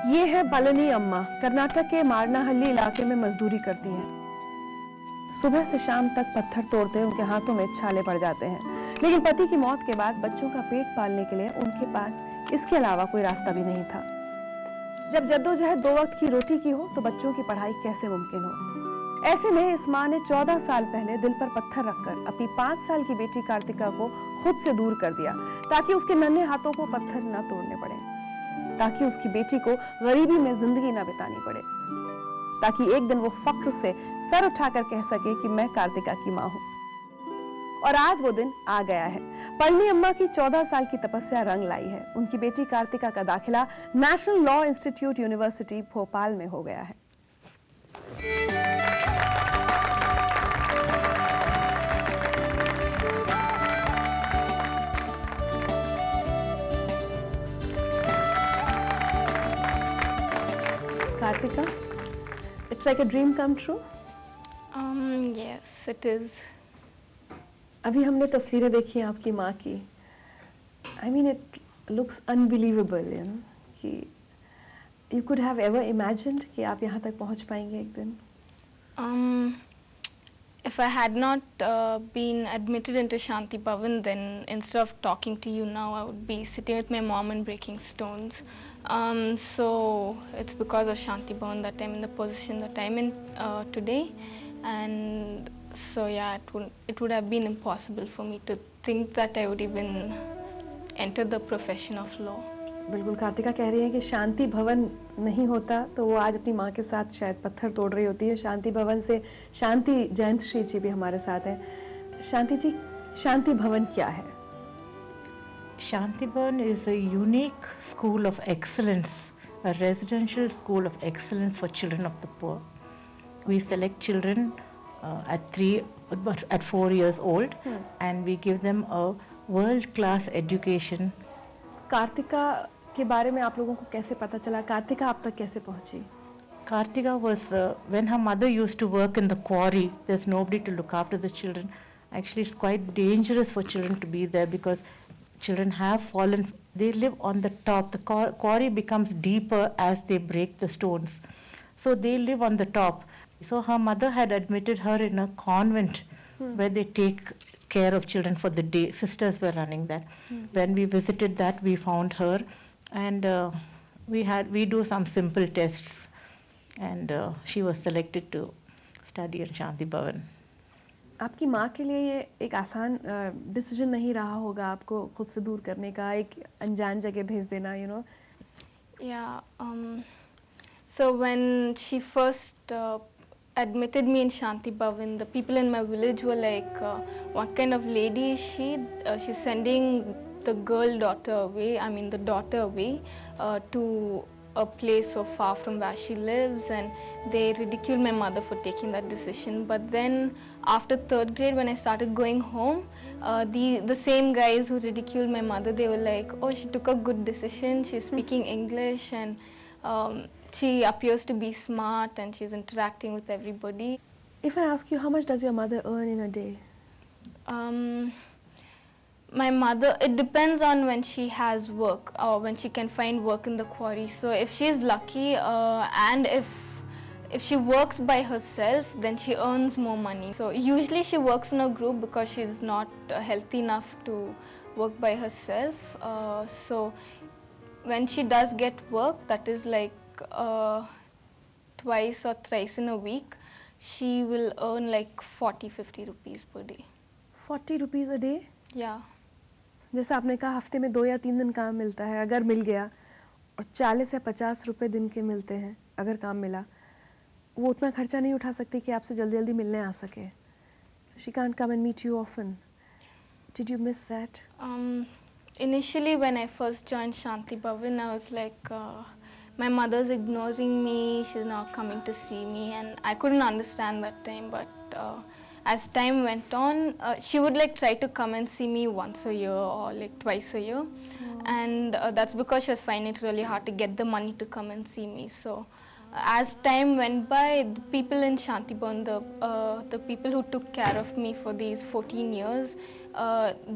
ये है पलनी अम्मा, कर्नाटक के मारनाहल्ली इलाके में मजदूरी करती हैं। सुबह से शाम तक पत्थर तोड़ते उनके हाथों में छाले पड़ जाते हैं। लेकिन पति की मौत के बाद बच्चों का पेट पालने के लिए उनके पास इसके अलावा कोई रास्ता भी नहीं था। जब जद्दोजहद 2 वक्त की रोटी की हो तो बच्चों की पढ़ाई कैसे मुमकिन हो। ऐसे में इस मां ने 14 साल पहले दिल पर पत्थर रखकर अपनी 5 साल की बेटी कार्तिका को खुद से दूर कर दिया, ताकि उसके नन्हे हाथों को पत्थर न तोड़ने पड़े, ताकि उसकी बेटी को गरीबी में जिंदगी न बितानी पड़े, ताकि एक दिन वो फख्र से सर उठाकर कह सके कि मैं कार्तिका की मां हूं। और आज वो दिन आ गया है। पलनी अम्मा की 14 साल की तपस्या रंग लाई है। उनकी बेटी कार्तिका का दाखिला national law institute university Bhopal में हो गया है। Kartika, it's like a dream come true. Yes, it is. अभी हमने तस्वीरें देखी आपकी माँ की. I mean, it looks unbelievable, you know, कि you could have ever imagined कि आप यहाँ तक पहुँच पाएंगे एक दिन. If I had not been admitted into Shanti Bhavan, then instead of talking to you now, I would be sitting with my mom and breaking stones. So it's because of Shanti Bhavan that I'm in the position that I'm in today, and so yeah, it would have been impossible for me to think that I would even enter the profession of law. बिल्कुल, कार्तिका कह रही है कि शांति भवन नहीं होता तो वो आज अपनी माँ के साथ शायद पत्थर तोड़ रही होती है. शांति भवन से शांति जयंत श्री जी भी हमारे साथ हैं. शांति जी, शांति भवन क्या है? Shanti Bhavan is a unique school of excellence, a residential school of excellence for children of the poor. We select children at 4 years old, and we give them a world-class education. Kartika के बारे में आप लोगों को कैसे पता चला? कार्तिका आप तक कैसे पहुंची? Kartika was, when her mother used to work in the quarry, there's nobody to look after the children. Actually, it's quite dangerous for children to be there because children have fallen. They live on the top. The quarry becomes deeper as they break the stones. So they live on the top. So her mother had admitted her in a convent where they take care of children for the day. Sisters were running that. When we visited that, we found her, and we do some simple tests, and she was selected to study in Shanti Bhavan. आपकी माँ के लिए ये एक आसान decision नहीं रहा होगा आपको खुद से दूर करने का, एक अनजान जगह भेज देना, you know? Yeah. So when she first admitted me in Shanti Bhavan, the people in my village were like, what kind of lady is she? She's sending the daughter away to a place so far from where she lives, and they ridiculed my mother for taking that decision. But then after 3rd grade, when I started going home, the same guys who ridiculed my mother, they were like, oh, she took a good decision, she's speaking English, and she appears to be smart, and she's interacting with everybody. If I ask you, how much does your mother earn in a day? My mother, it depends on when she has work or when she can find work in the quarry. So if she's lucky and if she works by herself, then she earns more money. So usually she works in a group because she's not healthy enough to work by herself. So when she does get work, that is like twice or thrice in a week, she will earn like 40-50 rupees per day. 40 rupees a day? Yeah. जैसा आपने कहा हफ्ते में 2 या 3 दिन काम मिलता है, अगर मिल गया, और 40 या 50 रुपए दिन के मिलते हैं अगर काम मिला, वो उतना खर्चा नहीं उठा सकती कि आपसे जल्दी जल्दी मिलने आ सके. She can't come and meet you often. Did you miss that? Initially when I first joined Shanti Bhavan, I was like, my mother's ignoring me, she's not coming to see me, and I couldn't understand that time. But as time went on, she would like try to come and see me once a year or like twice a year, and that's because she was finding it really hard to get the money to come and see me. So as time went by, the people in Shanti Bhavan, the people who took care of me for these 14 years,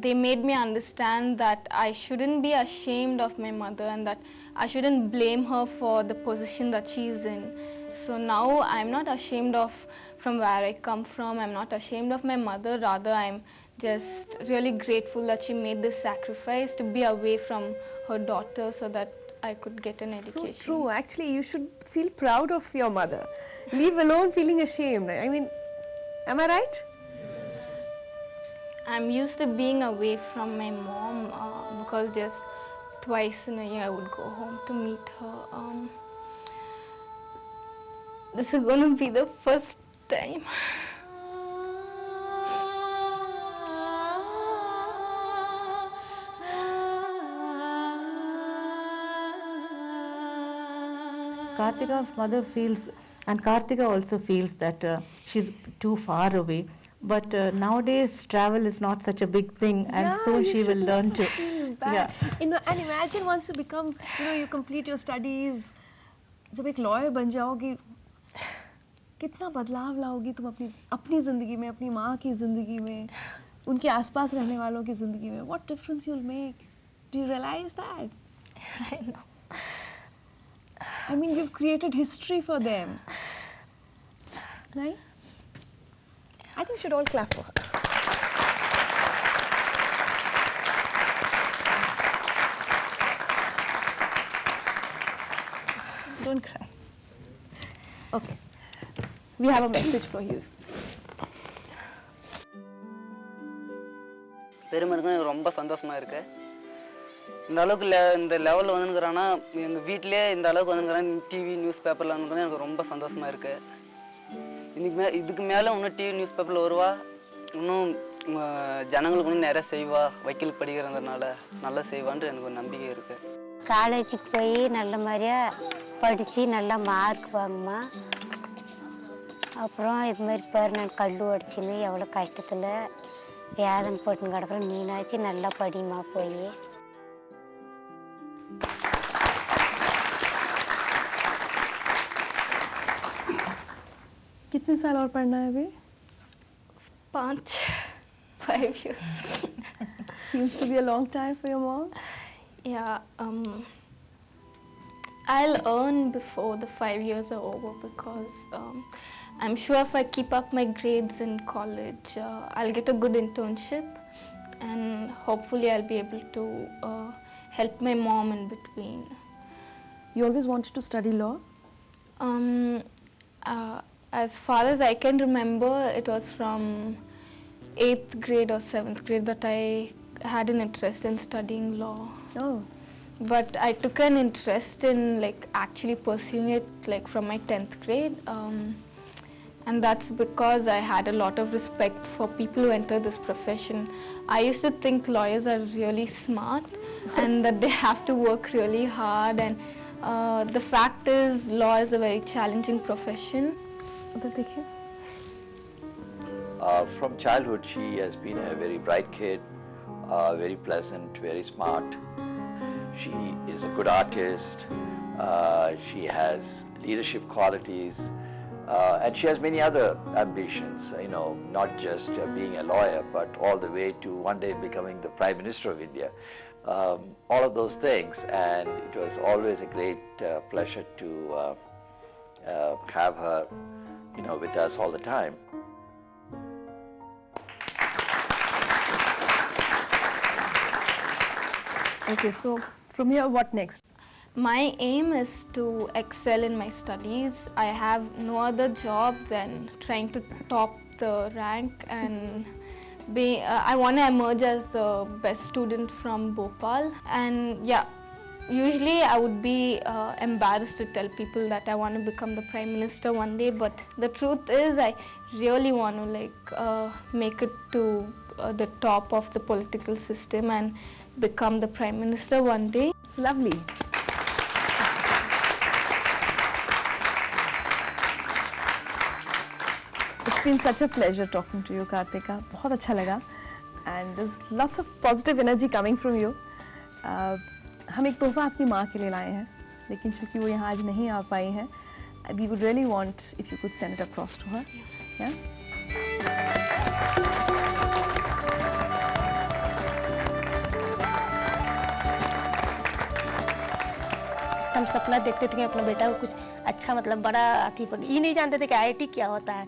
they made me understand that I shouldn't be ashamed of my mother and that I shouldn't blame her for the position that she is in. So now I'm not ashamed of from where I come from. I'm not ashamed of my mother. Rather, I'm just really grateful that she made this sacrifice to be away from her daughter so that I could get an education. So true. Actually, you should feel proud of your mother. Leave alone feeling ashamed. I mean, am I right? I'm used to being away from my mom because just twice in a year I would go home to meet her. This is going to be the first time. Kartika's mother feels, and Kartika also feels that she's too far away. But nowadays travel is not such a big thing, and so she will learn to. And imagine once you become, you complete your studies, जब एक lawyer बन जाओगी, कितना बदलाव लाओगी तुम अपनी जिंदगी में, अपनी माँ की जिंदगी में, उनके आसपास रहने वालों की जिंदगी में. What difference you'll make? Do you realize that? I know. I mean, you've created history for them, right? I think we should all clap for her. Don't cry. Okay. We have a message for you. பெருமருக்கு எனக்கு ரொம்ப சந்தோஷமா இருக்கு. இந்த அளவுக்கு இந்த லெவல்ல வந்துங்கறானா எங்க வீட்லயே இந்த அளவுக்கு வந்துங்கறானா டிவி நியூஸ் பேப்பர்ல வந்துங்கறானா எனக்கு ரொம்ப சந்தோஷமா இருக்கு. இதுக்கு மேல இன்னும் டிவி நியூஸ் பேப்பர்ல வருவா, இன்னும் ஜனங்களுக்கு இன்னும் நிறைய செய்வா, வக்கீல் படிக்கிறதுனால நல்லா செய்வான்னு எனக்கு ஒரு நம்பிக்கை இருக்கு. காலேஜுக்கு போய் நல்ல மாதிரியா படிச்சு நல்ல மார்க் வாங்குமா. அப்புறம் இது மாதிரி பாரு நான் கல் உடைச்சின்னு எவ்வளோ கஷ்டத்தில் வேதனை போட்டுன்னு கிடக்குறேன், நீனாச்சு நல்லா படிமா போய். कितने साल और पढ़ना है अभी? 5 years. Seems to be a long time for your mom. Yeah, I'll earn before the 5 years are over because I'm sure if I keep up my grades in college, I'll get a good internship and hopefully I'll be able to help my mom in between. You always wanted to study law? As far as I can remember, it was from 8th grade or 7th grade that I had an interest in studying law. Oh. But I took an interest in actually pursuing it from my 10th grade. And that's because I had a lot of respect for people who enter this profession. I used to think lawyers are really smart and that they have to work really hard, and the fact is law is a very challenging profession. From childhood she has been a very bright kid, very pleasant, very smart. She is a good artist, she has leadership qualities, and she has many other ambitions, not just being a lawyer, but all the way to one day becoming the Prime Minister of India. All of those things, and it was always a great pleasure to have her, with us all the time. Okay, so from here, what next? My aim is to excel in my studies. I have no other job than trying to top the rank and I want to emerge as the best student from Bhopal. And yeah, usually I would be embarrassed to tell people that I want to become the Prime Minister one day, but the truth is I really want to make it to the top of the political system and become the Prime Minister one day. It's lovely. It's been such a pleasure talking to you, Kartika. बहुत अच्छा लगा. And there's lots of positive energy coming from you. हम एक तोहफा अपनी माँ के लिए लाए हैं, लेकिन चूंकि वो यहाँ आज नहीं आ पाई हैं, we would really want if you could send it across to her. Yeah? हम सपना देखते थे कि अपना बेटा को कुछ अच्छा मतलब बड़ा अथी पर, ये नहीं जानते थे कि IIT क्या होता है।